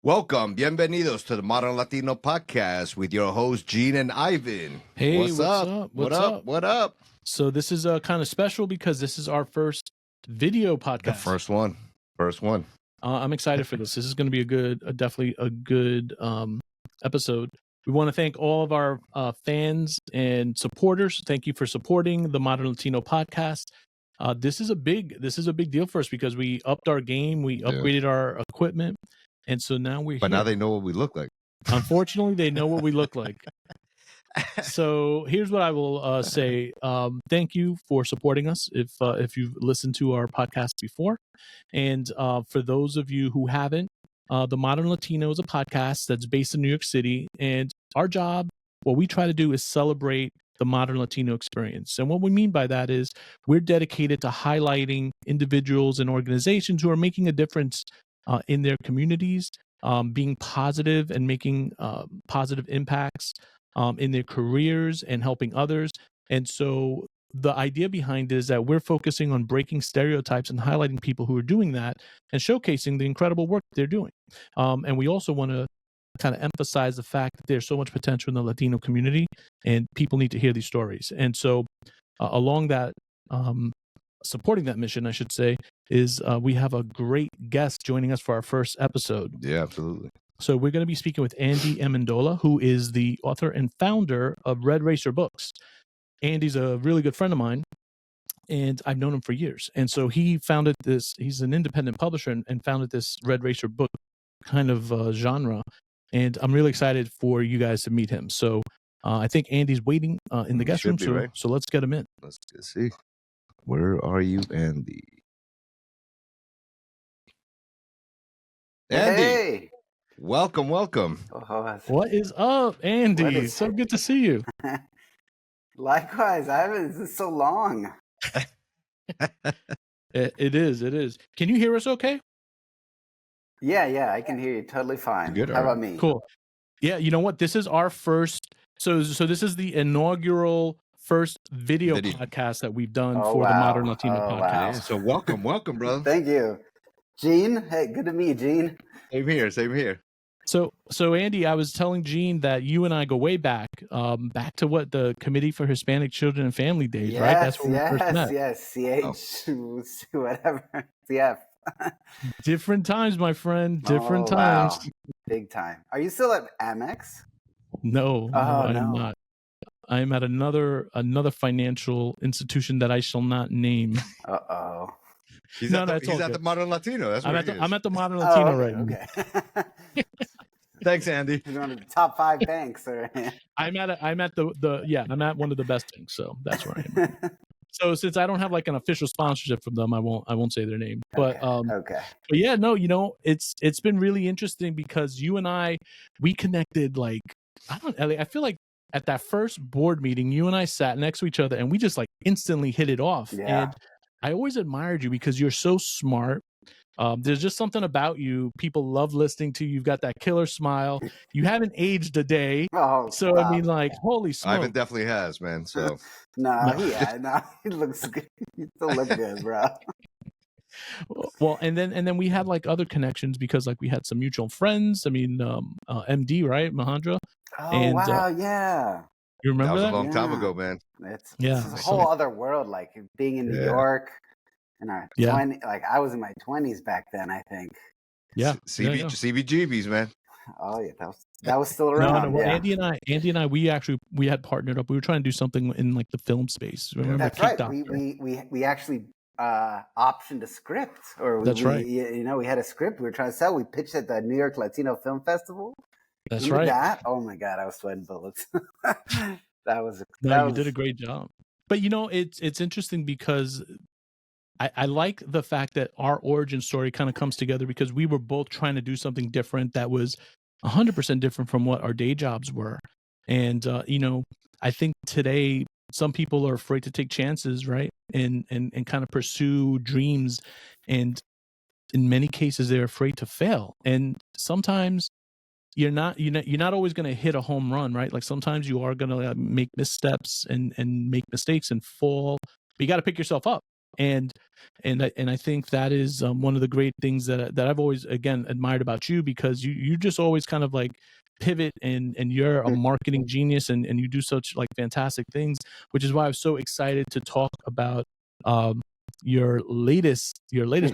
Welcome, bienvenidos to the Modern Latino Podcast with your hosts, Gene and Ivan. Hey, what's up? What up? So this is kind of special because this is our first video podcast. The first one. I'm excited for this. This is going to be definitely a good episode. We want to thank all of our fans and supporters. Thank you for supporting the Modern Latino Podcast. This is a big deal for us because we upped our game. We upgraded our equipment. And so now now they know what we look like. Unfortunately, they know what we look like. So here's what I will say. Thank you for supporting us if you've listened to our podcast before. And for those of you who haven't, the Modern Latino is a podcast that's based in New York City. And our job, what we try to do is celebrate the Modern Latino experience. And what we mean by that is we're dedicated to highlighting individuals and organizations who are making a difference in their communities, being positive and making positive impacts in their careers and helping others. And so the idea behind it is that we're focusing on breaking stereotypes and highlighting people who are doing that and showcasing the incredible work they're doing. And we also want to kind of emphasize the fact that there's so much potential in the Latino community and people need to hear these stories. And so along that, supporting that mission, I should say, is we have a great guest joining us for our first episode. Yeah, absolutely. So we're going to be speaking with Andy Amendola, who is the author and founder of Red Racer Books. Andy's a really good friend of mine, and I've known him for years. And so he founded this, he's an independent publisher and founded this Red Racer book kind of genre. And I'm really excited for you guys to meet him. So I think Andy's waiting in the guest room. So let's get him in. Let's see. Where are you, Andy? Andy, hey. Welcome. Oh, what is up, Andy? So good to see you. Likewise, this is so long. It is. Can you hear us okay? Yeah, I can hear you totally fine. Good. How about me? Cool. Yeah, you know what? This is our first. So this is the inaugural first video podcast that we've done for the Modern Latino Podcast. Wow. So welcome, brother. Thank you. Gene, hey, good to meet you, Gene. Same here. So Andy, I was telling Gene that you and I go way back to what the Committee for Hispanic Children and Family Days, yes, right? That's when we first met. Yes, whatever, CF. Different times, my friend. Different times. Wow. Big time. Are you still at Amex? No, I'm not. I'm at another financial institution that I shall not name. Uh-oh. He's at the Modern Latino. That's what I'm at the Modern Latino right now. Okay. Thanks, Andy. He's one of the top 5 banks. I'm at one of the best banks, so that's where I am. So since I don't have like an official sponsorship from them, I won't say their name. But okay. But yeah, no, it's been really interesting because you and we connected like I feel like at that first board meeting, you and I sat next to each other and we just like instantly hit it off. Yeah. And I always admired you because you're so smart. There's just something about you. People love listening to you. You've got that killer smile. You haven't aged a day. Oh, so wow. I mean, like, holy smokes. Ivan definitely has, man. So no, he looks good. You still look good, bro. Well, and then we had like other connections because like we had some mutual friends. I mean, MD, right, Mahendra. Oh, wow, yeah. You remember that? Was a long time ago, man. It's a whole other world, like being in New York in our 20s. Like I was in my 20s back then, I think. Yeah. CBGBs, man. Oh yeah, that was still around. No, Andy and I, we had partnered up. We were trying to do something in like the film space. Remember? That's right. We actually optioned a script, that's right. We had a script we were trying to sell. We pitched at the New York Latino Film Festival. That's right. Oh my God, I was sweating bullets. You did a great job. But it's interesting because I like the fact that our origin story kind of comes together because we were both trying to do something different that was 100% different from what our day jobs were. And I think today some people are afraid to take chances, right? And kind of pursue dreams, and in many cases they're afraid to fail. And sometimes you're not always going to hit a home run, right? Like sometimes you are going to make missteps and make mistakes and fall. But you got to pick yourself up. And I think that is one of the great things that I've always again admired about you, because you just always kind of like pivot, and you're a marketing genius, and you do such like fantastic things, which is why I'm so excited to talk about your latest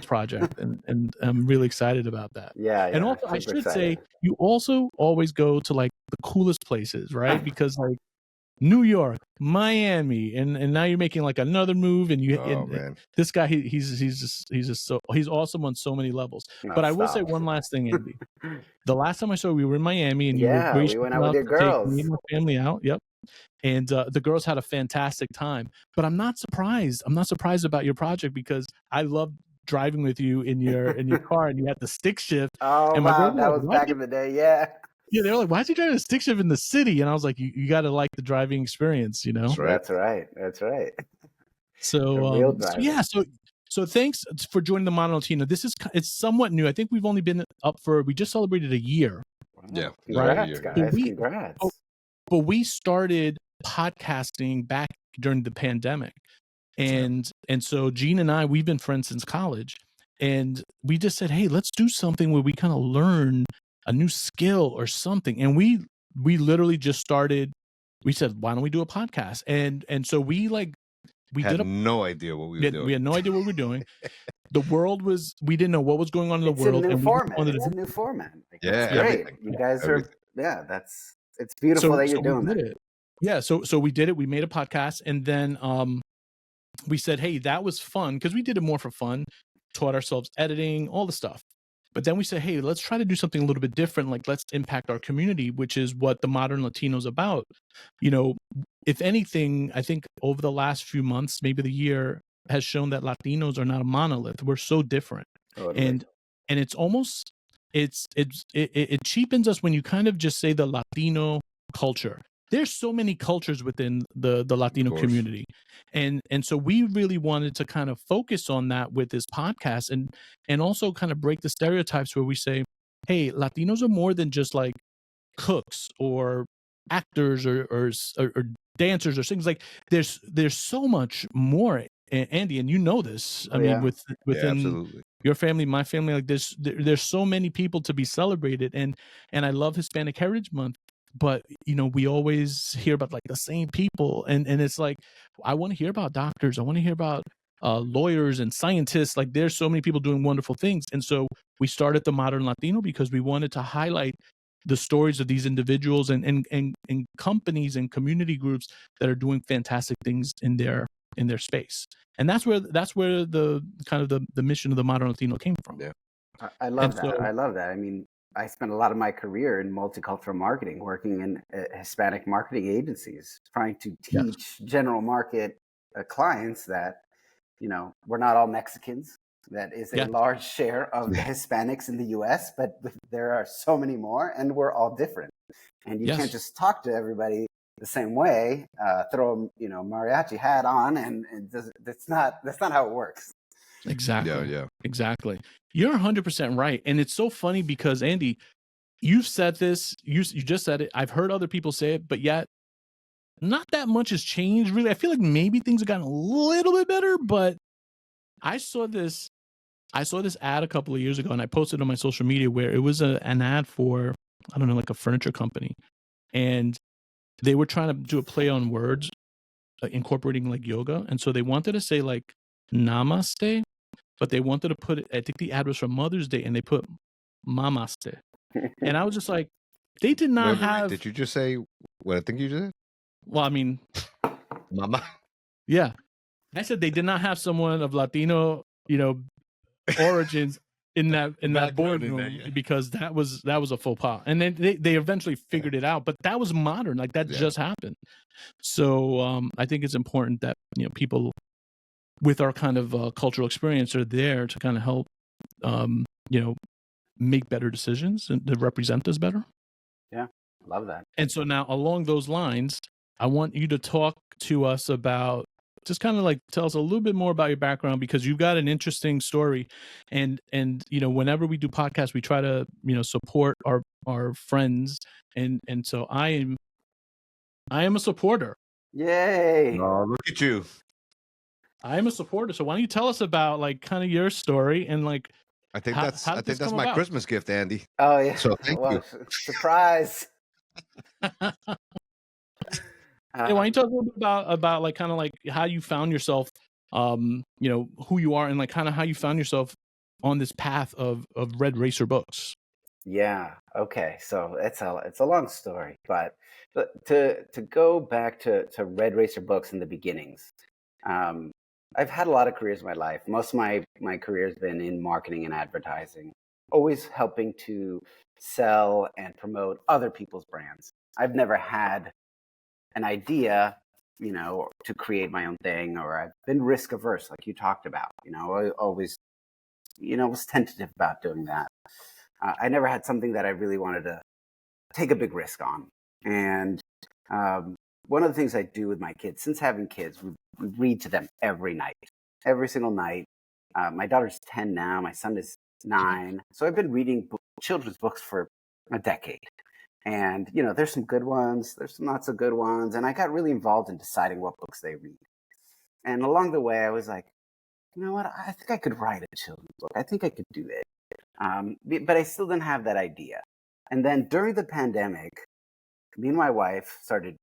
project, and I'm really excited about that. Yeah, And also I super should say excited. you also always go to like the coolest places, right? Because like New York, Miami, and now you're making like another move, and Man. this guy he's awesome on so many levels. No, But I will say stop. one last thing, Andy. The last time I saw you, we were in Miami, and you were Yeah, we gracious went out with enough your to take me girls. and my family out. Yep. And the girls had a fantastic time. But I'm not surprised. I'm not surprised about your project, because I love driving with you in your car, and you had the stick shift. Oh, And my wow, girls were that like, was "Why back in the day, yeah. Yeah, they were like, "Why is he driving a stick shift in the city?" And I was like, "You got to like the driving experience, you know." That's right. That's right. That's right. So, real so driving. yeah, so thanks for joining the Mono Latino. It's somewhat new. I think we've only been up we just celebrated a year. Wow. Yeah, Congrats, right. guys. We- Congrats. But we started podcasting back during the pandemic, and so Gene and I, we've been friends since college, and we just said, hey, let's do something where we kind of learn a new skill or something. And we literally just started. We said, why don't we do a podcast? And so we had no idea what we were doing. We had no idea what we were doing. The world was, we didn't know what was going on in the world. It's a and new format. Like, Yeah, it's great. everything. You guys Everything. it's beautiful that you're we doing did that. it. Yeah, so we did it. We made a podcast, and then we said, hey, that was fun, because we did it more for fun, taught ourselves editing, all the stuff. But then we said, hey, let's try to do something a little bit different. Like, let's impact our community, which is what the Modern Latino is about. You know, if anything, I think over the last few months, maybe the year, has shown that Latinos are not a monolith. We're so different. Totally. And it's almost, it cheapens us when you kind of just say the Latino culture. There's so many cultures within the Latino community. And so we really wanted to kind of focus on that with this podcast, and also kind of break the stereotypes where we say, hey, Latinos are more than just like cooks or actors or dancers or things. Like there's so much more, Andy, and you know this. I mean, within your family, my family, like there's so many people to be celebrated, and I love Hispanic Heritage Month. But you know, we always hear about like the same people, and it's like, I want to hear about doctors, I want to hear about lawyers and scientists. Like there's so many people doing wonderful things. And so we started the Modern Latino because we wanted to highlight the stories of these individuals and companies and community groups that are doing fantastic things in their space. And that's where the kind of the mission of the Modern Latino came from. Yeah, I love that. I love that. I mean, I spent a lot of my career in multicultural marketing, working in Hispanic marketing agencies, trying to teach general market clients that, you know, we're not all Mexicans. That is a large share of the Hispanics in the U.S., but there are so many more, and we're all different. And you can't just talk to everybody the same way, throw a mariachi hat on, and that's not how it works. Exactly. Yeah. Exactly. You're 100% right. And it's so funny because, Andy, you've said this, you just said it. I've heard other people say it, but yet not that much has changed, really. I feel like maybe things have gotten a little bit better, but I saw this ad a couple of years ago, and I posted on my social media, where it was an ad for, I don't know, like a furniture company. And they were trying to do a play on words, incorporating like yoga. And so they wanted to say like namaste, but they wanted to put it, I think the ad was for Mother's Day, and they put mamaste. And I was just like, they did not have. Did you just say what I think you did? Well, I mean, mama. Yeah. I said they did not have someone of Latino, origins in that boardroom, because that was a faux pas. And then they eventually figured it out, but that was modern. Like that just happened. So I think it's important that, people with our kind of cultural experience are there to kind of help, make better decisions and to represent us better. Yeah, love that. And so now, along those lines, I want you to talk to us about, just kind of like tell us a little bit more about your background, because you've got an interesting story. And whenever we do podcasts, we try to, support our friends. And so I am a supporter. Yay. Oh, look at you. I'm a supporter. So why don't you tell us about like kind of your story and like I think how that's did this come my about? Christmas gift, Andy. Oh yeah. So thank you. Well, surprise. Yeah, why don't you Um, tell us a little bit about like kind of like how you found yourself, you know, who you are and like kind of how you found yourself on this path of Red Racer books. yeah. Okay. So it's a long story, but to go back to Red Racer books in the beginnings. Um, I've had a lot of careers in my life. Most of my career has been in marketing and advertising, always helping to sell and promote other people's brands. I've never had an idea, to create my own thing, or I've been risk averse, like you talked about. I always, was tentative about doing that. I never had something that I really wanted to take a big risk on. And um, one of the things I do with my kids, since having kids, we read to them every night, every single night. My daughter's 10 now. My son is 9. So I've been reading children's books for a decade. And, there's some good ones, there's some not so good ones. And I got really involved in deciding what books they read. And along the way, I was like, you know what? I think I could write a children's book. I think I could do it. But I still didn't have that idea. And then during the pandemic, me and my wife started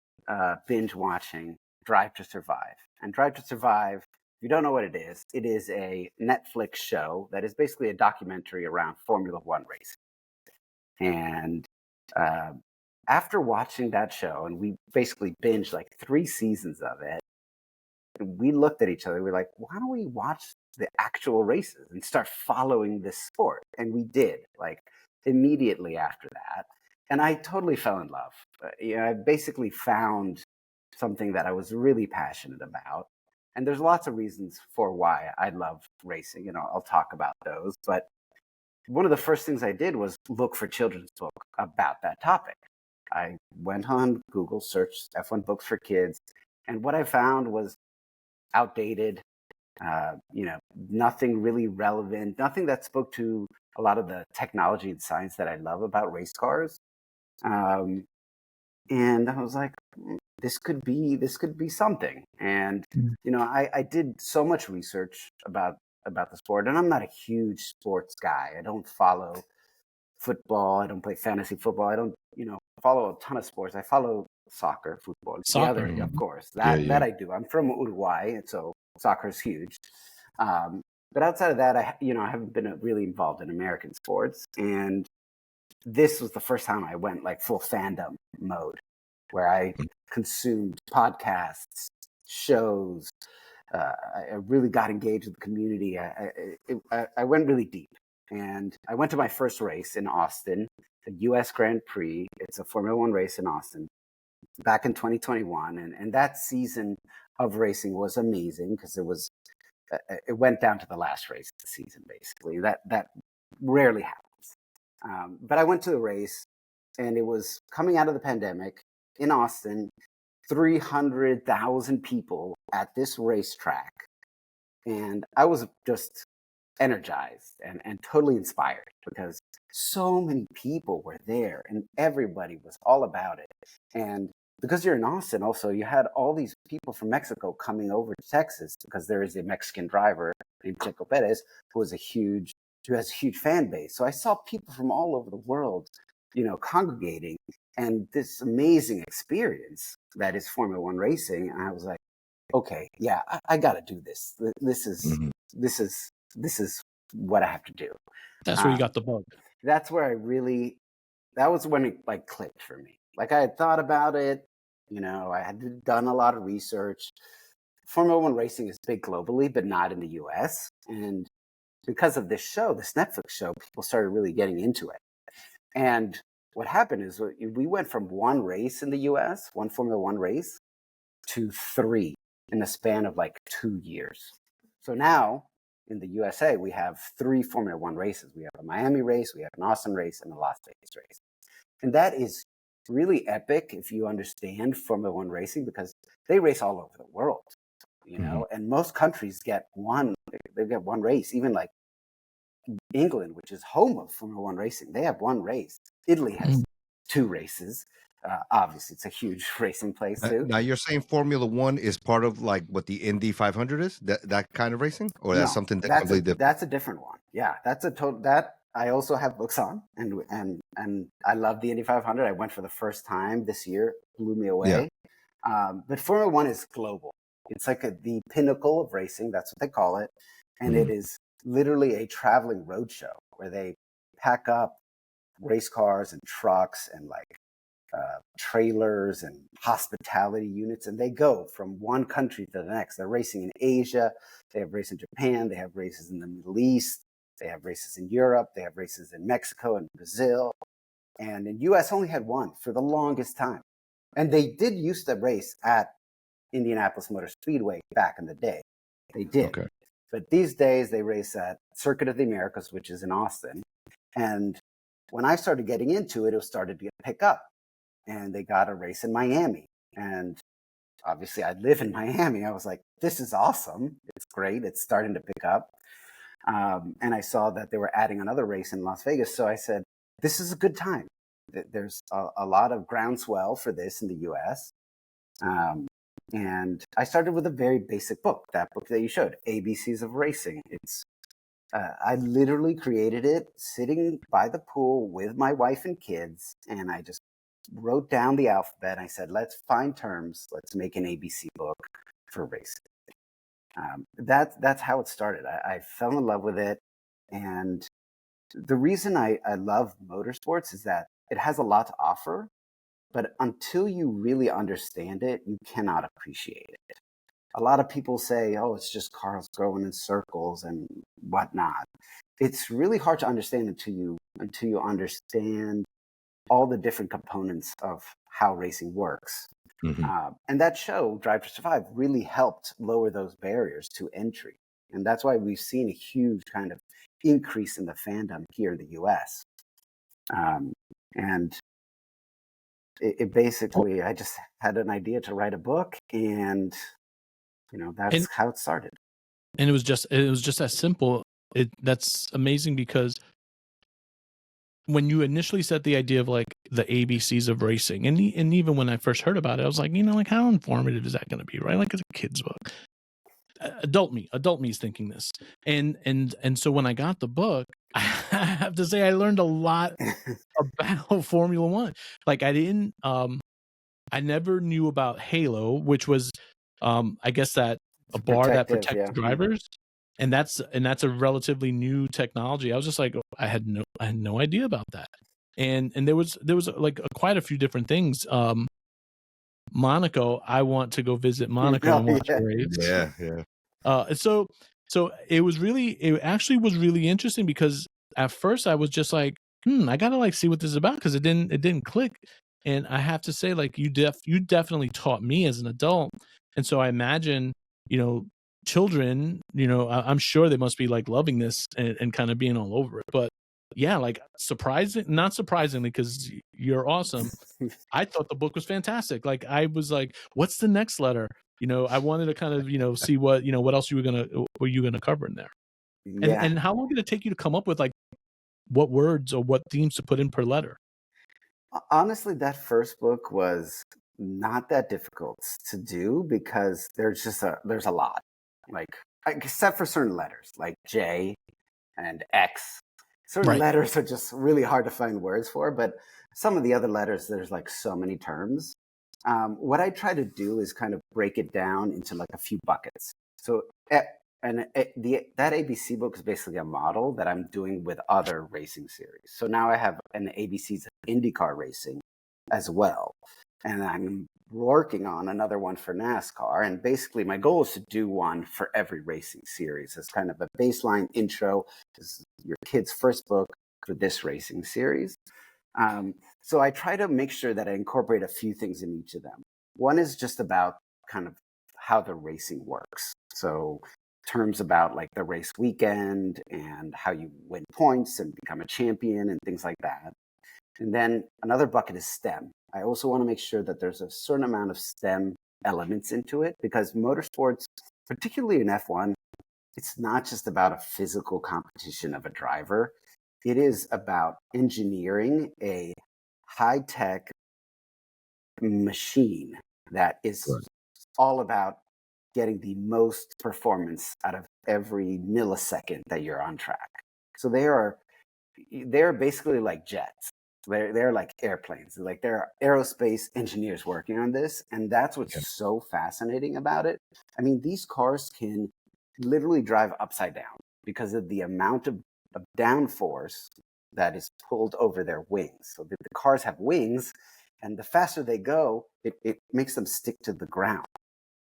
binge watching Drive to Survive. And Drive to Survive, if you don't know what it is a Netflix show that is basically a documentary around Formula One racing. And uh, after watching that show, and we basically binged like 3 seasons of it, we looked at each other. We're like, why don't we watch the actual races and start following this sport? And we did, like immediately after that. And I totally fell in love. I basically found something that I was really passionate about. And there's lots of reasons for why I love racing, and I'll talk about those. But one of the first things I did was look for children's book about that topic. I went on Google, searched F1 books for kids, and what I found was outdated, nothing really relevant, nothing that spoke to a lot of the technology and science that I love about race cars. And I was like, this could be something. And I did so much research about the sport, and I'm not a huge sports guy. I don't follow football. I don't play fantasy football. I don't, follow a ton of sports. I follow soccer, football, the Soccer. other, of course, Yeah, that I do. I'm from Uruguay, and so soccer is huge. But outside of that, I haven't been really involved in American sports. And this was the first time I went like full fandom mode, where I consumed podcasts, shows. I really got engaged with the community. I went really deep. And I went to my first race in Austin, the U.S. Grand Prix. It's a Formula One race in Austin back in 2021. And that season of racing was amazing because it went down to the last race of the season, basically. That rarely happens. But I went to the race, and it was coming out of the pandemic in Austin, 300,000 people at this racetrack. And I was just energized and totally inspired because so many people were there and everybody was all about it. And because you're in Austin, also, you had all these people from Mexico coming over to Texas because there is a Mexican driver named Checo Perez who has a huge fan base. So I saw people from all over the world, congregating, and this amazing experience that is Formula One racing. And I was like, okay, yeah, I got to do this. This is what I have to do. That's where you got the bug. That's where that was when it like clicked for me. Like I had thought about it, I had done a lot of research. Formula One racing is big globally, but not in the US. And because of this show, this Netflix show, people started really getting into it. And what happened is we went from one race in the US, one Formula One race, to 3 in the span of like 2 years. So now in the USA, we have 3 Formula One races. We have a Miami race, we have an Austin race, and a Las Vegas race. And that is really epic if you understand Formula One racing, because they race all over the world, and most countries get one race. Even like England, which is home of Formula One racing, they have one race. Italy has 2 races. obviously it's a huge racing place too. Now you're saying Formula One is part of like what the Indy 500 is? That kind of racing, or that's No, something that completely different? that's a different one. Yeah, that's a total that I also have books on, and I love the Indy 500. I went for the first time this year, blew me Yeah. away. But Formula One is global. It's like the pinnacle of racing. That's what they call it, and it is literally a traveling roadshow where they pack up race cars and trucks and like trailers and hospitality units, and they go from one country to the next. They're racing in Asia, they have races in Japan, they have races in the Middle East, they have races in Europe, they have races in Mexico and Brazil, and in US only had one for the longest time. And they did used to race at Indianapolis Motor Speedway back in the day. They did. Okay. But these days they race at Circuit of the Americas, which is in Austin. And when I started getting into it, it started to pick up. And they got a race in Miami. And obviously I live in Miami. I was like, this is awesome. It's great. It's starting to pick up. And I saw that they were adding another race in Las Vegas. So I said, this is a good time. There's a lot of groundswell for this in the US. And I started with a very basic book, that book that you showed, ABCs of Racing. I literally created it sitting by the pool with my wife and kids. And I just wrote down the alphabet. I said, let's find terms. Let's make an ABC book for racing. That's how it started. I fell in love with it. And the reason I love motorsports is that it has a lot to offer, but until you really understand it, you cannot appreciate it. A lot of people say, oh, it's just cars going in circles and whatnot. It's really hard to understand until you understand all the different components of how racing works. And that show, Drive to Survive, really helped lower those barriers to entry. And that's why we've seen a huge kind of increase in the fandom here in the US. And it basically, I just had an idea to write a book, and that's how it started. And it was just that simple. That's amazing, because when you initially set the idea of like the ABCs of racing, and even when I first heard about it, I was like, like how informative is that going to be, right? Like it's a kid's book. Adult me is thinking this, and so when I got the book, I have to say I learned a lot about Formula One. Like I never knew about Halo, which was, I guess that a bar that protects drivers, and that's a relatively new technology. I was just like, I had no idea about that, and there was like quite a few different things. Monaco, I want to go visit Monaco and watch a race. Yeah. So it actually was really interesting, because at first I was just like, I gotta like see what this is about, because it didn't click. And I have to say, like, you definitely taught me as an adult. And so I imagine, children, I'm sure they must be like loving this and kind of being all over it. But yeah, like not surprisingly, because you're awesome. I thought the book was fantastic. Like I was like, what's the next letter? I wanted to kind of, see what, what else were you gonna cover in there. Yeah. And how long did it take you to come up with like what words or what themes to put in per letter? Honestly, that first book was not that difficult to do, because there's a lot, like, except for certain letters like J and X. Certain letters are just really hard to find words for, but some of the other letters, there's like so many terms. What I try to do is kind of break it down into like a few buckets. So, that ABC book is basically a model that I'm doing with other racing series. So now I have an ABCs of IndyCar racing as well. And I'm working on another one for NASCAR. And basically my goal is to do one for every racing series as kind of a baseline intro. This is your kid's first book for this racing series. So I try to make sure that I incorporate a few things in each of them. One is just about kind of how the racing works. So terms about like the race weekend and how you win points and become a champion and things like that. And then another bucket is STEM. I also want to make sure that there's a certain amount of STEM elements into it, because motorsports, particularly in F1, it's not just about a physical competition of a driver. It is about engineering a high-tech machine that is all about getting the most performance out of every millisecond that you're on track. So they're basically like jets. They're like airplanes. Like there are aerospace engineers working on this, and that's what's so fascinating about it. I mean, these cars can literally drive upside down because of the amount of downforce that is pulled over their wings. So the cars have wings, and the faster they go, it makes them stick to the ground.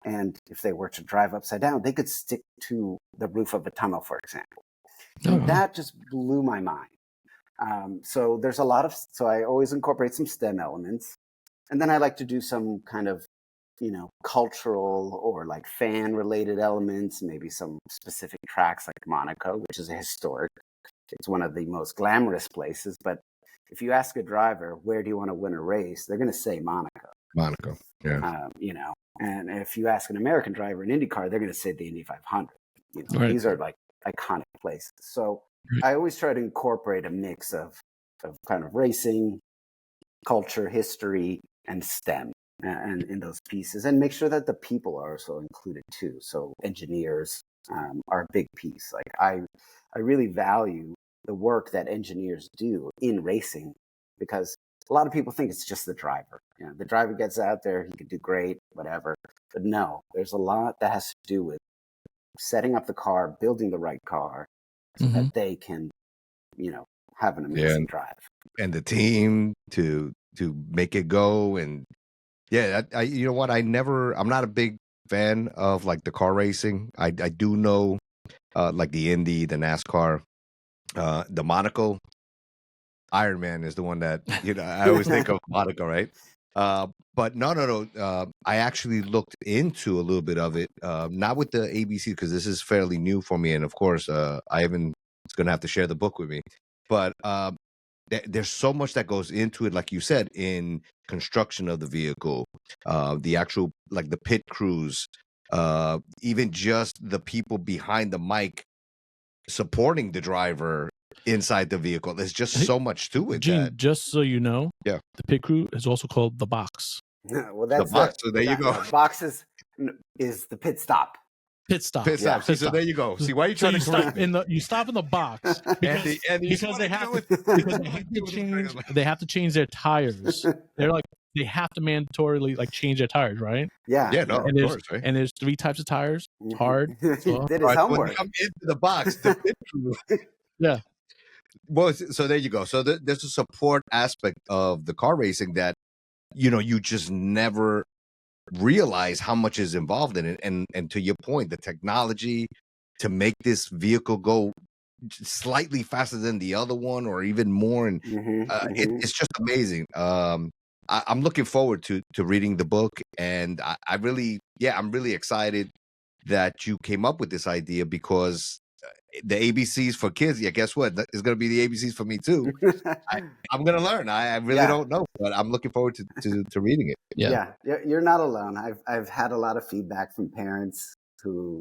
And if they were to drive upside down, they could stick to the roof of a tunnel, for example. And that just blew my mind. So there's a lot of, so I always incorporate some STEM elements. And then I like to do some kind of, cultural or like fan related elements, maybe some specific tracks like Monaco, which is a historic. It's one of the most glamorous places. But if you ask a driver, where do you want to win a race? They're going to say Monaco. Monaco, yeah. And if you ask an American driver in IndyCar, they're going to say the Indy 500. These are like iconic places. So I always try to incorporate a mix of kind of racing, culture, history, and STEM and in those pieces, and make sure that the people are also included too. So engineers are a big piece. Like I really value the work that engineers do in racing, because a lot of people think it's just the driver. The driver gets out there, he can do great, whatever. But no, there's a lot that has to do with setting up the car, building the right car, so that they can, have an amazing drive. And the team to make it go. And I you know what? I'm not a big fan of like the car racing. I do know like the Indy, the NASCAR, the Monaco. Ironman is the one that I always think of Monaco, right? But no. I actually looked into a little bit of it, not with the ABC because this is fairly new for me, and of course, Ivan is going to have to share the book with me. But there's so much that goes into it, like you said, in construction of the vehicle, the actual like the pit crews, even just the people behind the mic supporting the driver inside the vehicle. There's just so much to it. Gene, just so you know, the pit crew is also called the box. Well, that's the box. So there you go. Box is the pit stop. Pit stop. Pit stop. See, so there you go. See, why are you trying to stop you stop in the box because they have to change their tires. They have to mandatorily like change their tires, right? Yeah. Yeah, no, and of course, right? And there's 3 types of tires: hard, soft. Did his homework. When you come into the box, the pit crew. Yeah. Well, so there you go. So there's a support aspect of the car racing that you just never realize how much is involved in it. And to your point, the technology to make this vehicle go slightly faster than the other one or even more, and it's just amazing. I'm looking forward to reading the book, and I'm really excited that you came up with this idea, because the ABCs for kids, guess what? It's going to be the ABCs for me too. I'm going to learn. I really don't know, but I'm looking forward to reading it. Yeah, you're not alone. I've had a lot of feedback from parents who,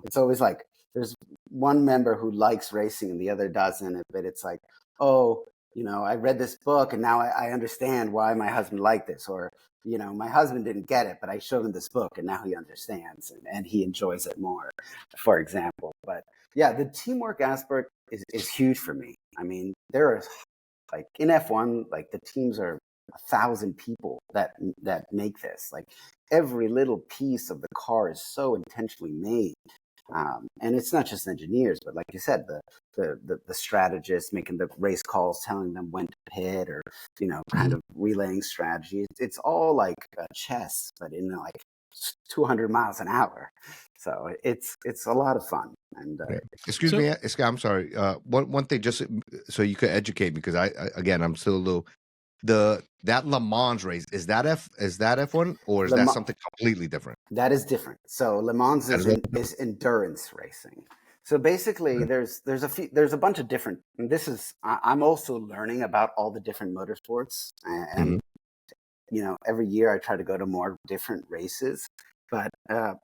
it's always like there's one member who likes racing and the other doesn't, but it's like, oh, I read this book and now I understand why my husband liked this, or my husband didn't get it, but I showed him this book and now he understands and he enjoys it more, for example. But yeah, the teamwork aspect is huge for me. I mean, there are like in F1, like the teams are 1,000 people that make this. Like every little piece of the car is so intentionally made. And it's not just engineers, but like you said, the strategists making the race calls, telling them when to pit, or kind of relaying strategy. It's all like chess, but in like 200 miles an hour. So it's a lot of fun. And excuse me, Scott, I'm sorry. One thing, just so you could educate me, because I'm still a little. That Le Mans race, is that F1, or is that something completely different? That is different. So Le Mans is endurance racing. So basically, there's a bunch of different. And this is I'm also learning about all the different motorsports, and every year I try to go to more different races. But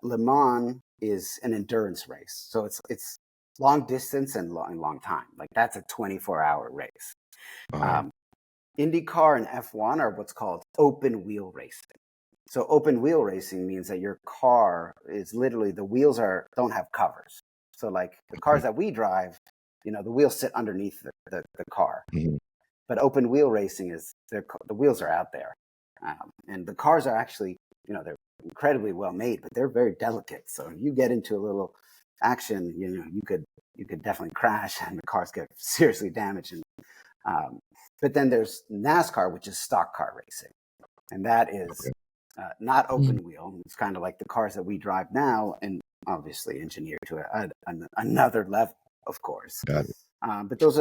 Le Mans is an endurance race, so it's long distance and long time. Like that's a 24-hour race. IndyCar and F1 are what's called open wheel racing. So open wheel racing means that your car is literally, the wheels don't have covers. So like the cars that we drive, the wheels sit underneath the car. Mm-hmm. But open wheel racing is the wheels are out there. And the cars are actually, they're incredibly well made, but they're very delicate. So if you get into a little action, you could definitely crash and the cars get seriously damaged. But then there's NASCAR, which is stock car racing. And that is not open wheel. It's kind of like the cars that we drive now, and obviously engineered to another level, of course. Got it. But those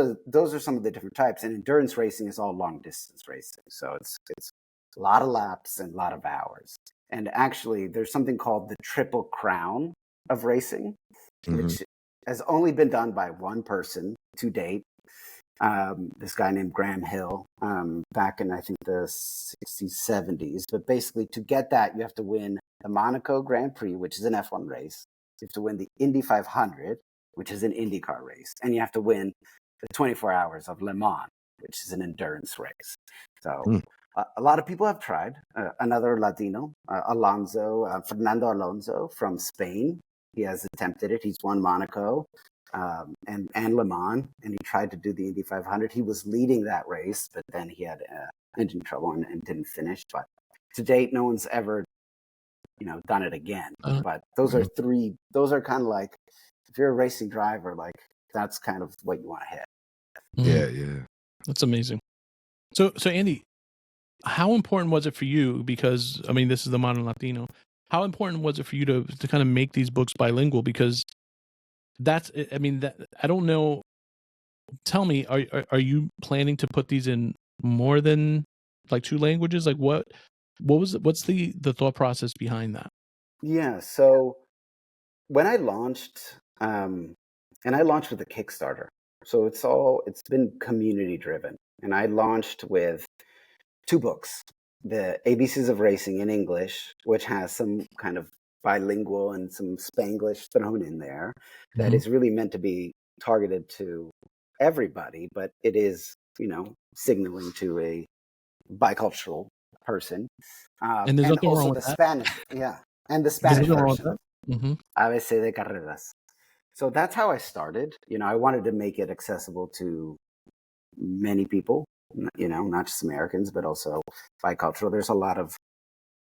are some of the different types. And endurance racing is all long distance racing. So it's a lot of laps and a lot of hours. And actually, there's something called the Triple Crown of racing, which has only been done by one person to date. This guy named Graham Hill, back in, I think, the 60s, 70s. But basically, to get that, you have to win the Monaco Grand Prix, which is an F1 race. You have to win the Indy 500, which is an IndyCar race. And you have to win the 24 Hours of Le Mans, which is an endurance race. So a lot of people have tried. Another Latino, Fernando Alonso from Spain. He has attempted it. He's won Monaco. And Le Mans, and he tried to do the Indy 500. He was leading that race, but then he had engine trouble and didn't finish. But to date, no one's ever, done it again. But those are three. Those are kind of like, if you're a racing driver, like that's kind of what you want to hit. Yeah. That's amazing. So Andy, how important was it for you? Because I mean, this is the Modern Latino. How important was it for you to kind of make these books bilingual? Because I don't know. Tell me, are you planning to put these in more than like 2 languages? Like what's the thought process behind that? Yeah. So when I launched, and I launched with a Kickstarter, so it's been community driven, and I launched with 2 books, the ABCs of Racing in English, which has some kind of bilingual and some Spanglish thrown in there that is really meant to be targeted to everybody, but it is, signaling to a bicultural person. And there's and nothing wrong also with the that. Spanish, and the There's Spanish nothing wrong with version, that. ABC de Carreras. So that's how I started. I wanted to make it accessible to many people, not just Americans, but also bicultural. There's a lot of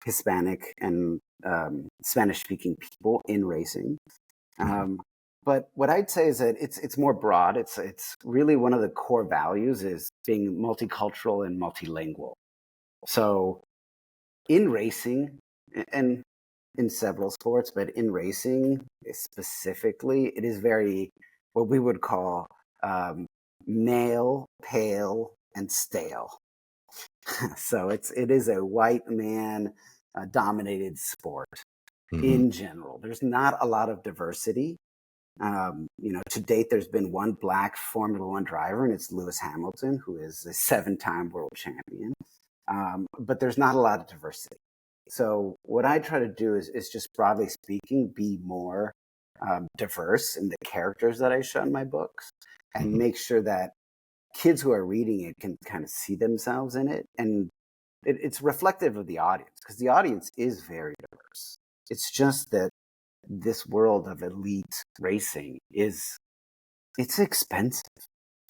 Hispanic and Spanish-speaking people in racing. But what I'd say is that it's more broad. It's really one of the core values is being multicultural and multilingual. So in racing, and in several sports, but in racing specifically, it is very what we would call male, pale, and stale. So it is a white man dominated sport in general. There's not a lot of diversity. To date, there's been one black Formula One driver, and it's Lewis Hamilton, who is a 7-time world champion. But there's not a lot of diversity. So what I try to do is just broadly speaking, be more diverse in the characters that I show in my books, and make sure that kids who are reading it can kind of see themselves in it. And it's reflective of the audience, because the audience is very diverse. It's just that this world of elite racing it's expensive.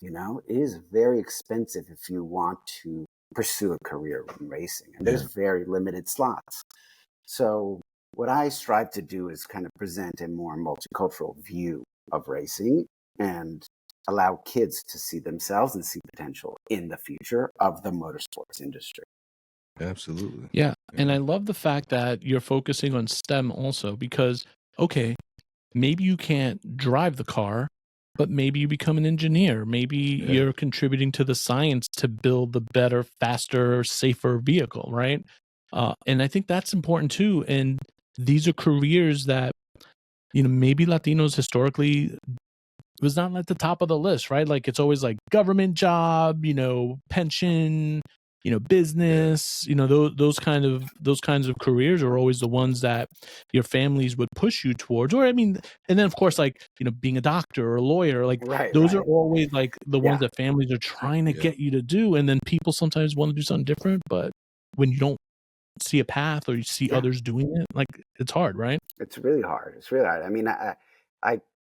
It is very expensive if you want to pursue a career in racing, and there's very limited slots. So what I strive to do is kind of present a more multicultural view of racing and allow kids to see themselves and see potential in the future of the motorsports industry. Absolutely. Yeah. And I love the fact that you're focusing on STEM also, because, okay, maybe you can't drive the car, but maybe you become an engineer. Maybe you're contributing to the science to build the better, faster, safer vehicle, right? And I think that's important too. And these are careers that, maybe Latinos historically was not at the top of the list, right? Like it's always like government job, pension, business, those kinds of careers are always the ones that your families would push you towards. Or, I mean, and then of course, like, being a doctor or a lawyer, like those are always like the ones that families are trying to get you to do. And then people sometimes want to do something different, but when you don't see a path or you see others doing it, like, it's hard, right? It's really hard. It's really hard. I mean,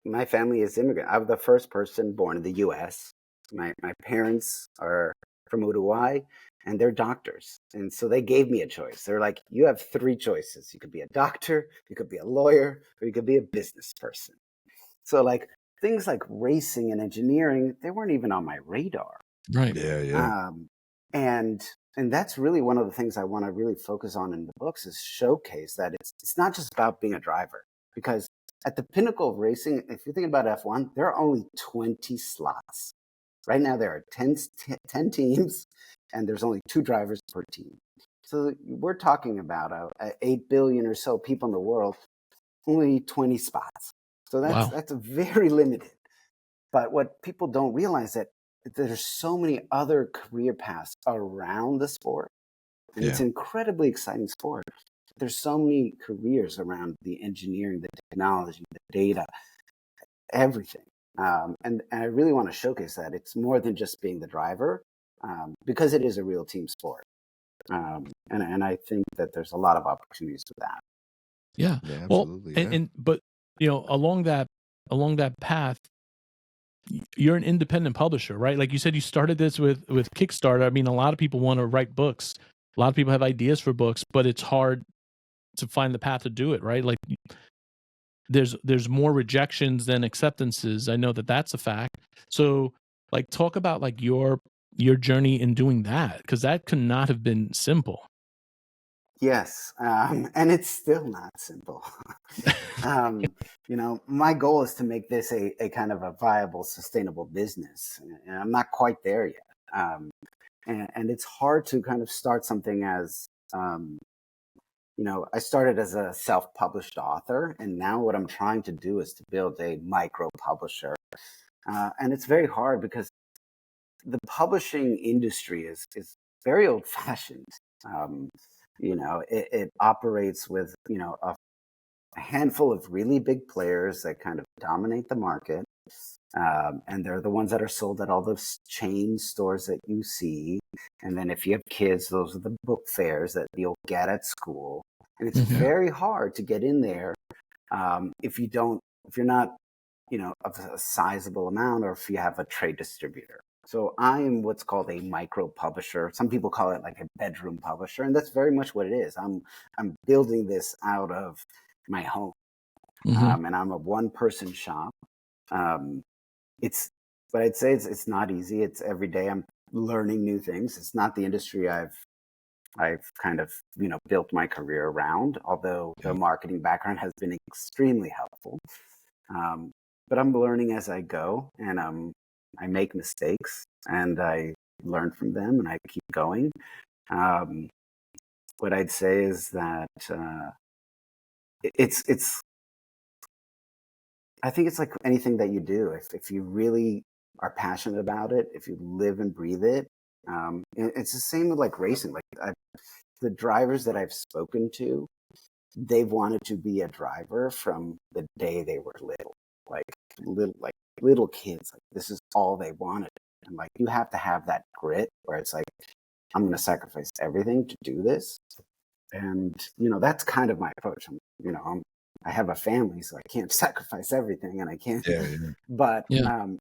my family is immigrant. I'm the first person born in the U.S. My parents are from Uruguay, and they're doctors, and so they gave me a choice. They're like, you have three choices. You could be a doctor, you could be a lawyer, or you could be a business person. So, like, things like racing and engineering, they weren't even on my radar. Right. Yeah. And that's really one of the things I want to really focus on in the books, is showcase that it's not just about being a driver. Because at the pinnacle of racing, if you think about F1, there are only 20 slots. Right now there are 10 teams, and there's only 2 drivers per team. So we're talking about 8 billion or so people in the world, only 20 spots. So that's very limited. But what people don't realize that there's so many other career paths around the sport, and it's an incredibly exciting sport. There's so many careers around the engineering, the technology, the data, everything. And I really want to showcase that it's more than just being the driver, because it is a real team sport. And I think that there's a lot of opportunities with that. Yeah. Absolutely. But along that path, you're an independent publisher, right? Like you said, you started this with Kickstarter. I mean, a lot of people want to write books. A lot of people have ideas for books, but it's hard to find the path to do it, right? Like, there's more rejections than acceptances. I know that that's a fact. So, like, talk about like your journey in doing that, because that could not have been simple. Yes, and it's still not simple. My goal is to make this a kind of a viable, sustainable business, and I'm not quite there yet. And it's hard to kind of start something as, I started as a self-published author, and now what I'm trying to do is to build a micro publisher. And it's very hard because the publishing industry is very old-fashioned. It operates with, a handful of really big players that kind of dominate the market. And they're the ones that are sold at all those chain stores that you see. And then if you have kids, those are the book fairs that you'll get at school. And it's very hard to get in there, if you're not, of a sizable amount, or if you have a trade distributor. So I am what's called a micro publisher. Some people call it like a bedroom publisher, and that's very much what it is. I'm building this out of my home, and I'm a one-person shop. But I'd say it's not easy. It's every day I'm learning new things. It's not the industry I've kind of built my career around. Although the marketing background has been extremely helpful, but I'm learning as I go, and I make mistakes and I learn from them and I keep going. What I'd say is that it's I think it's like anything that you do. If you really are passionate about it, if you live and breathe it, it's the same with like racing. Like the drivers that I've spoken to, they've wanted to be a driver from the day they were little, like little kids. Like, this is all they wanted. And like, you have to have that grit where it's like, I'm going to sacrifice everything to do this. And, that's kind of my approach. I have a family, so I can't sacrifice everything, and I can't, but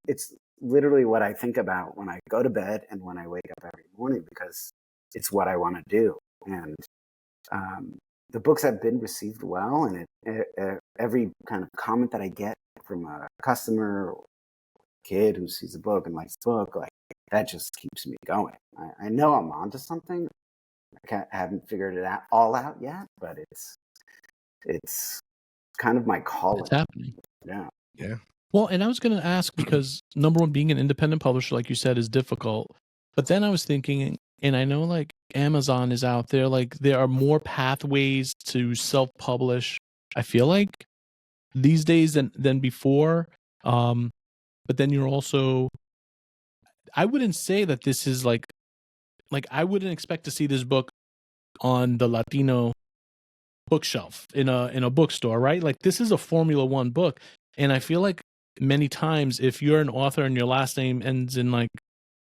it's literally what I think about when I go to bed and when I wake up every morning, because it's what I want to do. And the books have been received well, and every kind of comment that I get from a customer or kid who sees a book and likes the book, like, that just keeps me going. I know I'm onto something. I haven't figured it all out yet, but it's kind of my calling. It's happening. Yeah. Well, and I was going to ask, because number one, being an independent publisher, like you said, is difficult. But then I was thinking, and I know like Amazon is out there, like there are more pathways to self-publish, I feel like, these days than before. But then you're also, I wouldn't say that this is like like I wouldn't expect to see this book on the Latino bookshelf in a bookstore, right? Like this is a Formula One book, and I feel like many times if you're an author and your last name ends in like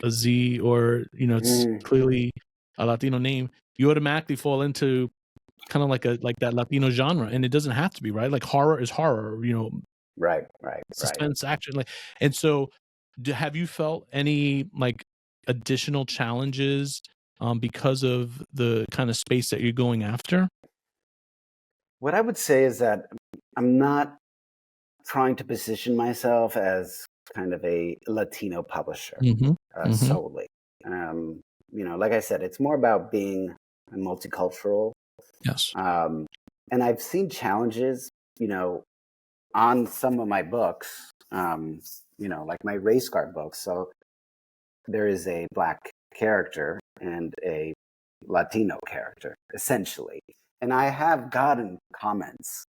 a Z, or it's clearly a Latino name, you automatically fall into kind of like that Latino genre, and it doesn't have to be, right? Like horror is horror, Right. suspense, action, like. And so, have you felt any like additional challenges because of the kind of space that you're going after? What I would say is that I'm not trying to position myself as kind of a Latino publisher Mm-hmm. solely. Like I said, it's more about being multicultural. Yes. And I've seen challenges, on some of my books, like my race car books. So there is a Black character and a Latino character, essentially. And I have gotten comments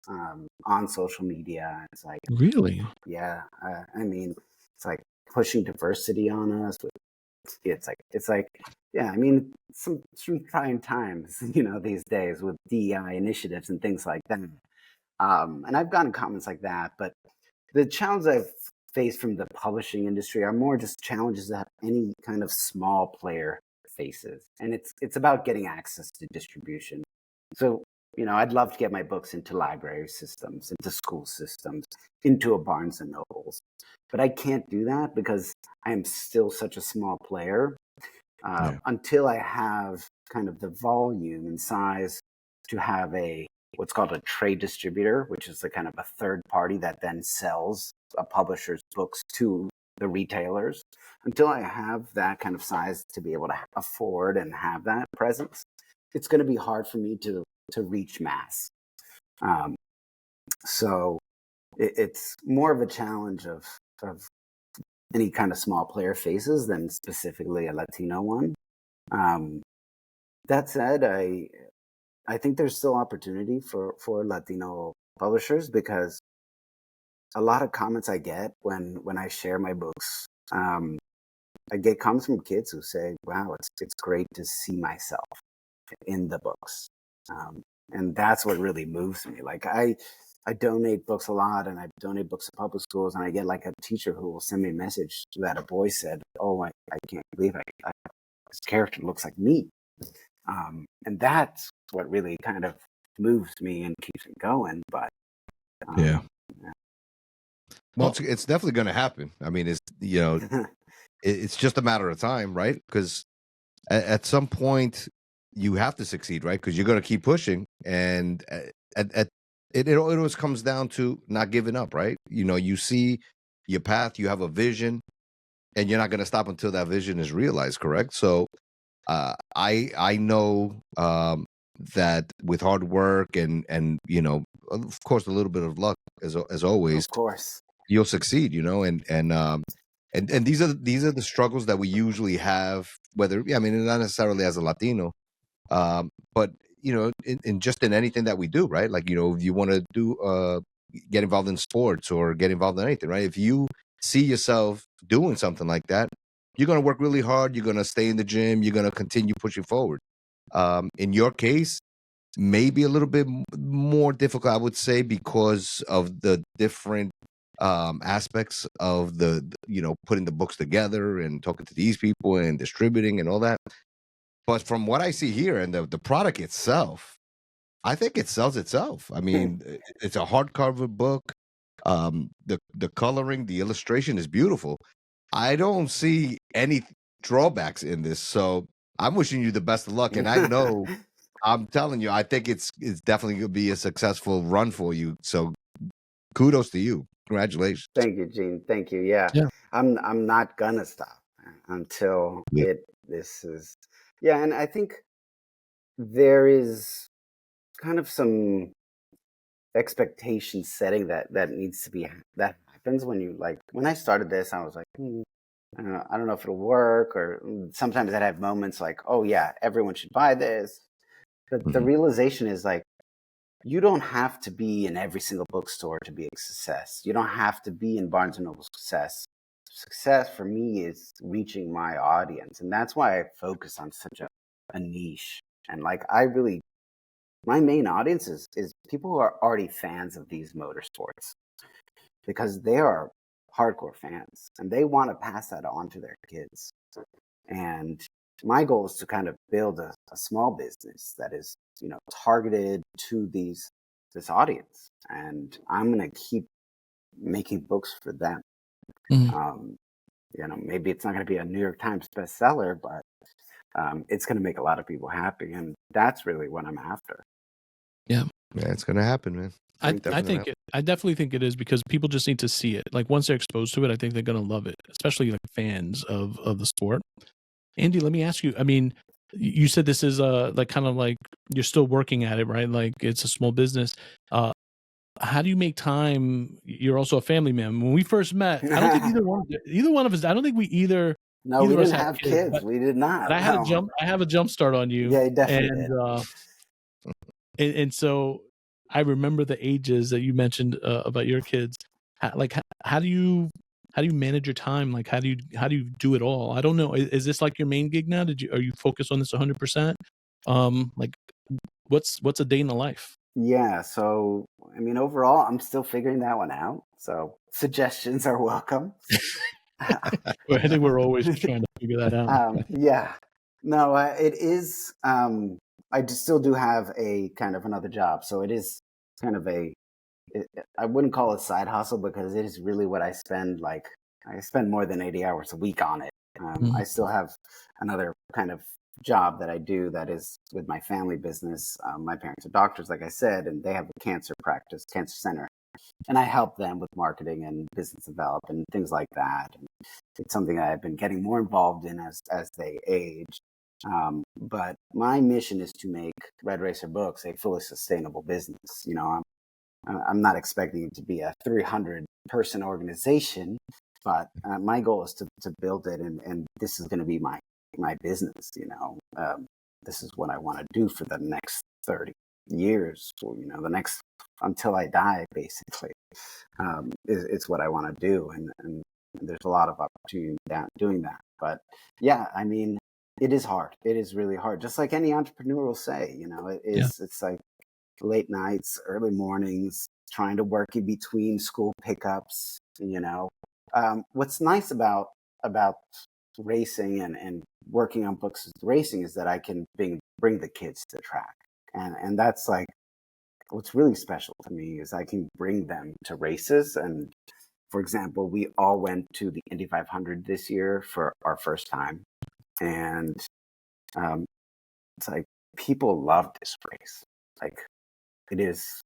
on social media. It's like, Really? yeah, I mean, it's like pushing diversity on us. It's like, yeah, I mean, some trying times, these days with DEI initiatives and things like that. And I've gotten comments like that, but the challenges I've faced from the publishing industry are more just challenges that any kind of small player faces, and it's about getting access to distribution. So, I'd love to get my books into library systems, into school systems, into a Barnes and Nobles, but I can't do that because I am still such a small player. Until I have kind of the volume and size to have what's called a trade distributor, which is the kind of a third party that then sells a publisher's books to the retailers. Until I have that kind of size to be able to afford and have that presence, it's going to be hard for me to reach mass. So it's more of a challenge of any kind of small player faces than specifically a Latino one. That said, I think there's still opportunity for Latino publishers, because a lot of comments I get when I share my books, I get comments from kids who say, "Wow, it's great to see myself in the books," and that's what really moves me. Like I donate books a lot, and I donate books to public schools, and I get like a teacher who will send me a message that a boy said, "Oh, I can't believe this character looks like me," and that's what really kind of moves me and keeps me going. But yeah. Well, it's definitely going to happen. I mean, it's it's just a matter of time, right? Because at some point you have to succeed, right? Because you're going to keep pushing, and it always comes down to not giving up, right? You see your path, you have a vision, and you're not going to stop until that vision is realized, correct? So I know that with hard work and of course a little bit of luck as always, of course, you'll succeed, and these are the struggles that we usually have, whether I mean not necessarily as a Latino, but in just in anything that we do, right? Like if you want to do get involved in sports or get involved in anything, right? If you see yourself doing something like that, you're going to work really hard, you're going to stay in the gym, you're going to continue pushing forward. In your case, maybe a little bit more difficult, I would say, because of the different aspects of the putting the books together and talking to these people and distributing and all that. But from what I see here and the product itself, I think it sells itself. I mean, it's a hardcover book. The coloring, the illustration is beautiful. I don't see any drawbacks in this, so I'm wishing you the best of luck. And I know, I'm telling you, I think it's definitely going to be a successful run for you. So kudos to you. Congratulations. Thank you, Gene. Thank you. Yeah. I'm not gonna stop until this is. Yeah, and I think there is kind of some expectation setting that needs to be, that happens when I started this. I was like, I don't know if it'll work, or sometimes I'd have moments like, oh yeah, everyone should buy this. But the realization is like, you don't have to be in every single bookstore to be a success. You don't have to be in Barnes and Noble success success for me is reaching my audience, and that's why I focus on such a niche. And like, my main audience is people who are already fans of these motorsports, because they are hardcore fans and they want to pass that on to their kids. And my goal is to kind of build a small business that is, targeted to this audience, and I'm going to keep making books for them. Mhm. Maybe it's not going to be a New York Times bestseller, but it's going to make a lot of people happy, and that's really what I'm after. Yeah. Yeah, it's gonna happen, man. I Definitely. I definitely think it is, because people just need to see it. Like, once they're exposed to it, I think they're gonna love it, especially like fans of the sport. Andy, let me ask you. I mean, you said this is like kind of like you're still working at it, right? Like, it's a small business. How do you make time? You're also a family man. When we first met, I don't think either one of us. I don't think No, we either of us didn't had have kids, kids. We did not. but No. I have a jump start on you, Yeah, you definitely and did. and so I remember the ages that you mentioned about your kids. How do you manage your time? Like, how do you do it all? I don't know. Is this like your main gig now? Are you focused on this 100%? Like, what's a day in the life? Yeah, so I mean, overall, I'm still figuring that one out. So suggestions are welcome. I think we're always trying to figure that out. Yeah, no, it is. I still do have a kind of another job, so it is kind of I wouldn't call it side hustle, because it is really what I spend. Like, I spend more than 80 hours a week on it. I still have another kind of job that I do that is with my family business. My parents are doctors, like I said, and they have a cancer center, and I help them with marketing and business development and things like that. And it's something that I've been getting more involved in as they age. But my mission is to make Red Racer Books a fully sustainable business. I'm not expecting it to be a 300-person organization, but my goal is to build it, and this is going to be my business. This is what I want to do for the next 30 years, or the next, until I die, basically. It's what I want to do, and there's a lot of opportunity doing that. But yeah, I mean, it is hard. It is really hard. Just like any entrepreneur will say, it's like late nights, early mornings, trying to work in between school pickups. What's nice about racing and working on books with racing is that I can bring the kids to the track, and that's like what's really special to me, is I can bring them to races. And for example, we all went to the Indy 500 this year for our first time, and it's like people love this race. Like, it is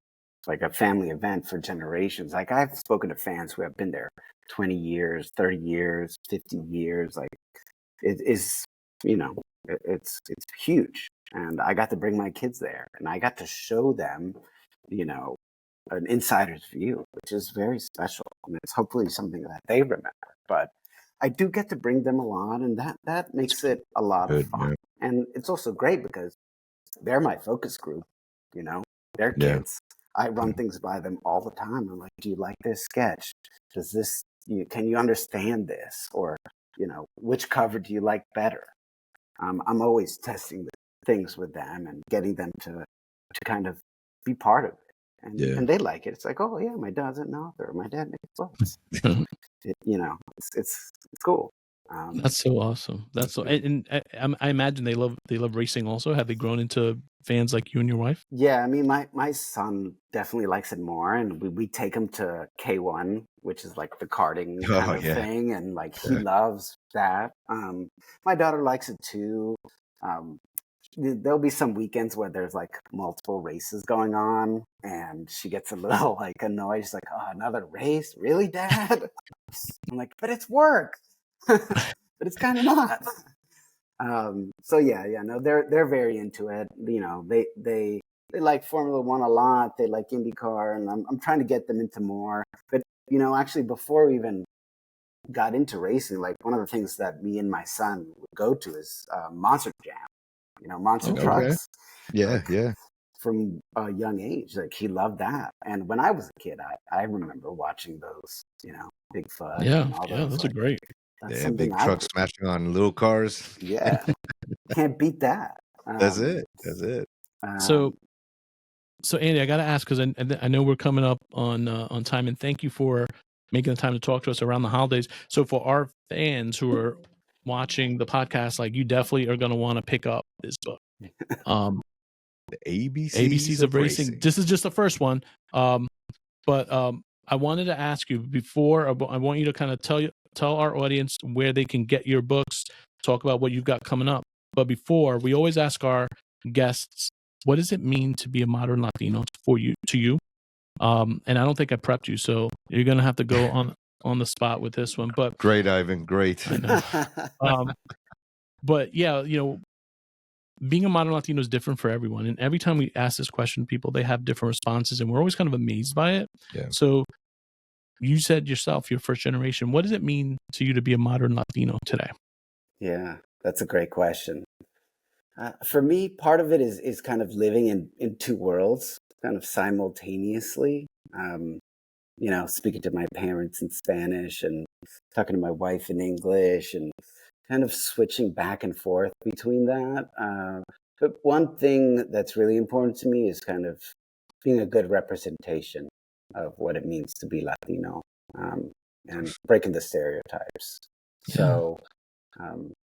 like a family event for generations. Like, I've spoken to fans who have been there 20 years, 30 years, 50 years. Like, it is, it's huge. And I got to bring my kids there, and I got to show them, an insider's view, which is very special. And it's hopefully something that they remember. But I do get to bring them along, and that makes it a lot of fun. Yeah. And it's also great because they're my focus group, they're kids. I run things by them all the time. I'm like, do you like this sketch? Can you understand this? Or, which cover do you like better? I'm always testing things with them and getting them to kind of be part of it. And they like it. It's like, oh yeah, my dad's an author. My dad makes books. It's cool. That's so awesome. That's so, and I imagine they love racing also. Have they grown into fans like you and your wife? Yeah, I mean, my son definitely likes it more, and we take him to K1, which is like the karting kind of thing, and like he loves that. My daughter likes it too. There'll be some weekends where there's like multiple races going on, and she gets a little like annoyed. She's like, "Oh, another race? Really, Dad?" I'm like, "But it's work." But it's kind of not. So yeah, no, they're very into it. They like Formula One a lot. They like IndyCar, and I'm trying to get them into more. But actually, before we even got into racing, like one of the things that me and my son would go to is Monster Jam. Monster trucks. Yeah, like, yeah. from a young age. Like he loved that. And when I was a kid, I remember watching those, Bigfoot and all those. Those are great. That's Yeah, something big trucks smashing on little cars. Yeah, can't beat that. That's it. That's it. So Andy, I got to ask, because I know we're coming up on time, and thank you for making the time to talk to us around the holidays. So for our fans who are watching the podcast, like, you definitely are going to want to pick up this book. The ABCs of Racing. This is just the first one. But I wanted to ask you before, I want you to kind of tell our audience where they can get your books, talk about what you've got coming up. But before, we always ask our guests, what does it mean to be a modern Latino to you? And I don't think I prepped you, so you're going to have to go on the spot with this one. But great, Ivan. Great. I know. But yeah, being a modern Latino is different for everyone. And every time we ask this question, people, they have different responses, and we're always kind of amazed by it. Yeah. So you said yourself, you're first generation. What does it mean to you to be a modern Latino today? Yeah, that's a great question. For me, part of it is kind of living in two worlds, kind of simultaneously. Speaking to my parents in Spanish and talking to my wife in English, and kind of switching back and forth between that. But one thing that's really important to me is kind of being a good representation of what it means to be Latino, and breaking the stereotypes. Yeah. So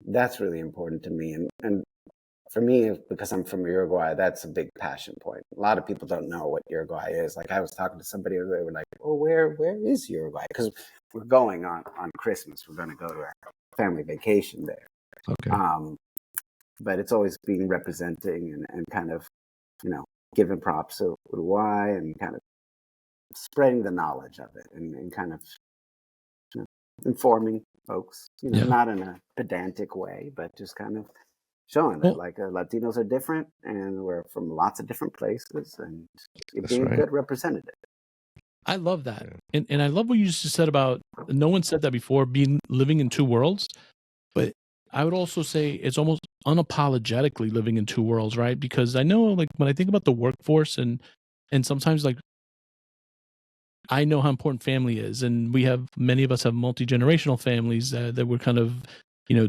that's really important to me. And for me, because I'm from Uruguay, that's a big passion point. A lot of people don't know what Uruguay is. Like, I was talking to somebody, they were like, "Oh, where is Uruguay?" Because we're going on Christmas. We're going to go to our family vacation there. Okay. But it's always been representing and kind of, giving props to Uruguay and kind of spreading the knowledge of it and kind of informing folks, not in a pedantic way, but just kind of showing that Latinos are different and we're from lots of different places, and being a good representative. I love that. And I love what you just said about, no one said that before, living in two worlds. But I would also say it's almost unapologetically living in two worlds, right? Because I know, like, when I think about the workforce and sometimes, like, I know how important family is, and many of us have multi-generational families that we're kind of,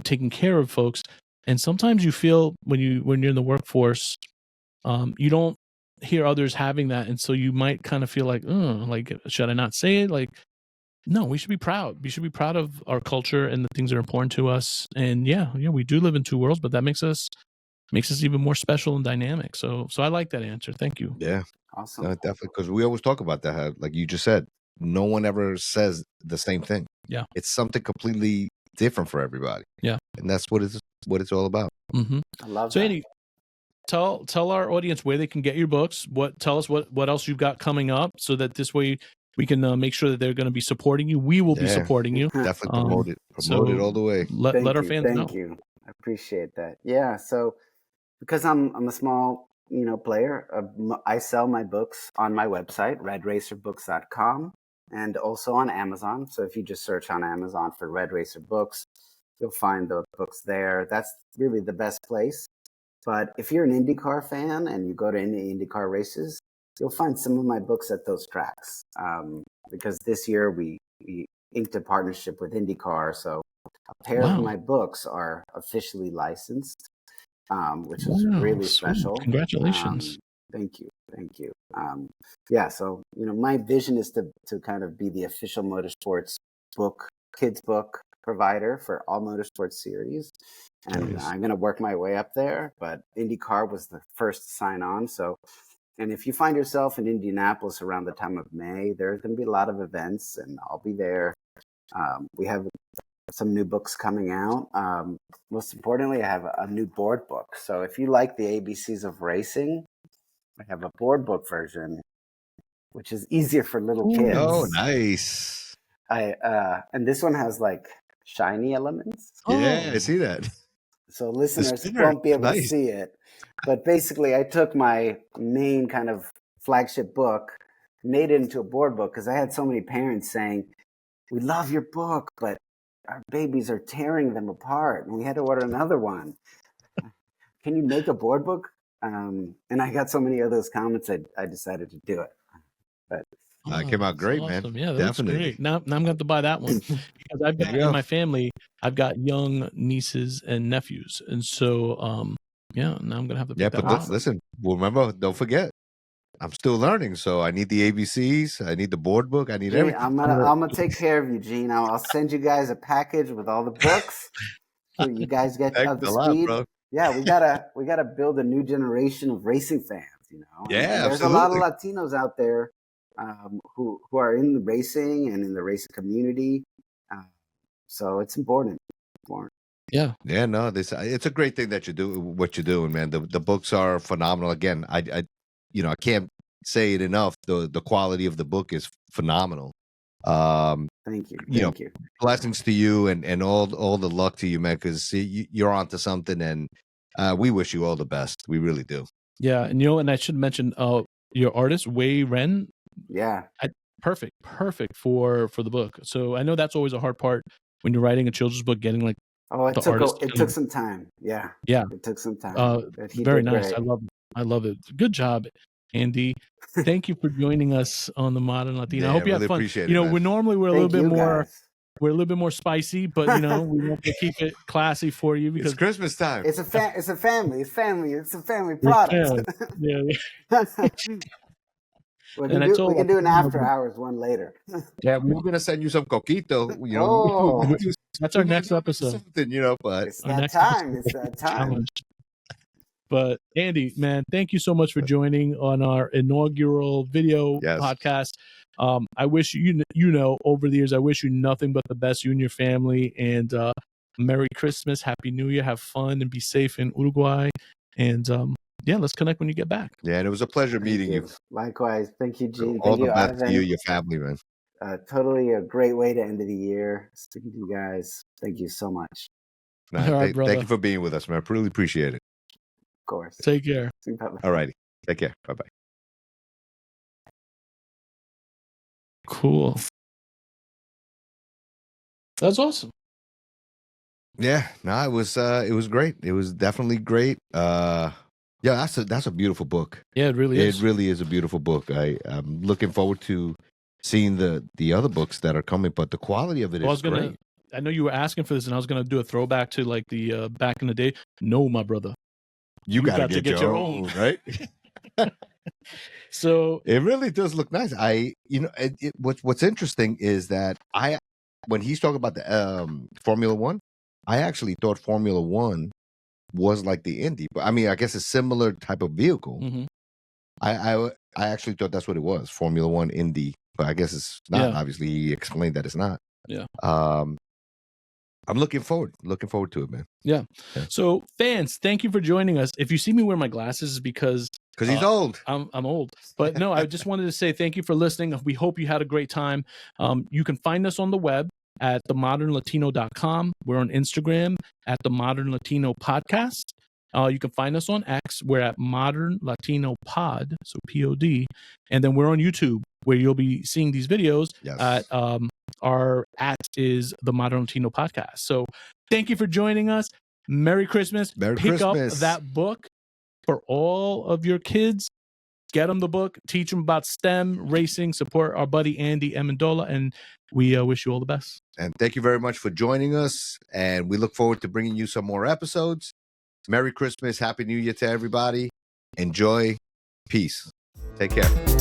taking care of folks. And sometimes you feel when you're in the workforce, you don't hear others having that, and so you might kind of feel like, should I not say it? Like, no, we should be proud. We should be proud of our culture and the things that are important to us. And yeah, we do live in two worlds, but that makes us even more special and dynamic. So I like that answer. Thank you. Yeah, awesome. Definitely, because we always talk about that. How, like you just said, no one ever says the same thing. Yeah, it's something completely different for everybody. Yeah, and that's what it's all about. Mm-hmm. I love so that. Andy, tell our audience where they can get your books. Tell us what else you've got coming up, so that this way we can make sure that they're going to be supporting you. We will be supporting you. Definitely promote it all the way. Let our fans know. Thank you. I appreciate that. Yeah. So because I'm a small player, I sell my books on my website, redracerbooks.com, and also on Amazon. So if you just search on Amazon for Red Racer Books, you'll find the books there. That's really the best place. But if you're an IndyCar fan and you go to any IndyCar races, you'll find some of my books at those tracks. Because this year we inked a partnership with IndyCar, so a pair of my books are officially licensed, which is really special. Congratulations. Thank you. So my vision is to kind of be the official motorsports kids book provider for all motorsports series, and I'm going to work my way up there. But IndyCar was the first to sign on. So, and if you find yourself in Indianapolis around the time of May, there's going to be a lot of events, and I'll be there. We have some new books coming out. Most importantly, I have a new board book. So if you like the ABCs of racing, I have a board book version, which is easier for little kids. Oh, nice. And this one has like shiny elements. Yeah, I see that. So listeners won't be able to see it. But basically, I took my main kind of flagship book, made it into a board book, because I had so many parents saying, "We love your book, but our babies are tearing them apart, and we had to order another one. Can you make a board book And I got so many of those comments, I decided to do it. But it came out great, awesome. man. Yeah, that Definitely. looks great. Now I'm going to have to buy that one because I've got in my family, I've got young nieces and nephews, and so yeah, now I'm going to have to pick that but listen, remember, don't forget, I'm still learning, so I need the ABCs, I need the board book, I need Gene, everything. I'm gonna take care of you, Gene. I'll send you guys a package with all the books so you guys get up to speed. Bro. Yeah, we gotta build a new generation of racing fans. You know, and there's absolutely. a lot of Latinos out there who are in the racing and in the racing community. So it's important. Yeah. No, it's a great thing that you do what you're doing, man. The books are phenomenal. Again, I can't say it enough. The quality of the book is phenomenal. Thank you. Blessings to you and all the luck to you, man, because you're onto something, and we wish you all the best. We really do. Yeah, and I should mention your artist, Wei Ren. Yeah. Perfect for the book. So I know that's always a hard part when you're writing a children's book, getting like it took some time. Yeah. It took some time. Very nice. Great. I love it. Good job, Andy. Thank you for joining us on the Modern Latino. I hope you had fun. Appreciate it, man. we're normally we're a little bit more spicy, but we want to keep it classy for you because it's Christmas time. It's a family. It's a family product. Yeah. We can do an after hours one later. Yeah, we were gonna send you some coquito. That's our next episode. Something, but it's that time. It's that time. But Andy, man, thank you so much for joining on our inaugural video podcast. I wish over the years, I wish you nothing but the best, you and your family, and Merry Christmas, Happy New Year, have fun and be safe in Uruguay, and let's connect when you get back. Yeah, and it was a pleasure meeting you. Likewise. Thank you, Gene. All Thank the best to you, your family, man. Totally a great way to end the year. Speaking to you guys, thank you so much. Thank you for being with us, man. I really appreciate it. Of course. Take care. All righty. Take care. Bye-bye. Cool. That's awesome. Yeah, no, it was great. It was definitely great. That's a beautiful book. Yeah, it really is. It really is a beautiful book. I'm looking forward to seeing the other books that are coming, but the quality of it is great. I know you were asking for this, and I was going to do a throwback to like the back in the day. No, my brother. You got to get your own, right? So it really does look nice. What's interesting is that when he's talking about the Formula One, I actually thought Formula One was like the Indy, but I mean, I guess a similar type of vehicle. Mm-hmm. I actually thought that's what it was, Formula One Indy, but I guess it's not. Yeah. Obviously, he explained that it's not. Yeah. I'm looking forward to it, man. Yeah. So fans, thank you for joining us. If you see me wear my glasses, it's because he's old. I'm old. But no, I just wanted to say thank you for listening. We hope you had a great time. You can find us on the web at themodernlatino.com. We're on Instagram at The Modern Latino Podcast. You can find us on X. We're at Modern Latino Pod, so POD. And then we're on YouTube, where you'll be seeing these videos at our is The Modern Latino Podcast. So thank you for joining us. Merry Christmas. Pick up that book for all of your kids. Get them the book. Teach them about STEM, racing. Support our buddy Andy Amendola. And we wish you all the best. And thank you very much for joining us. And we look forward to bringing you some more episodes. Merry Christmas. Happy New Year to everybody. Enjoy. Peace. Take care.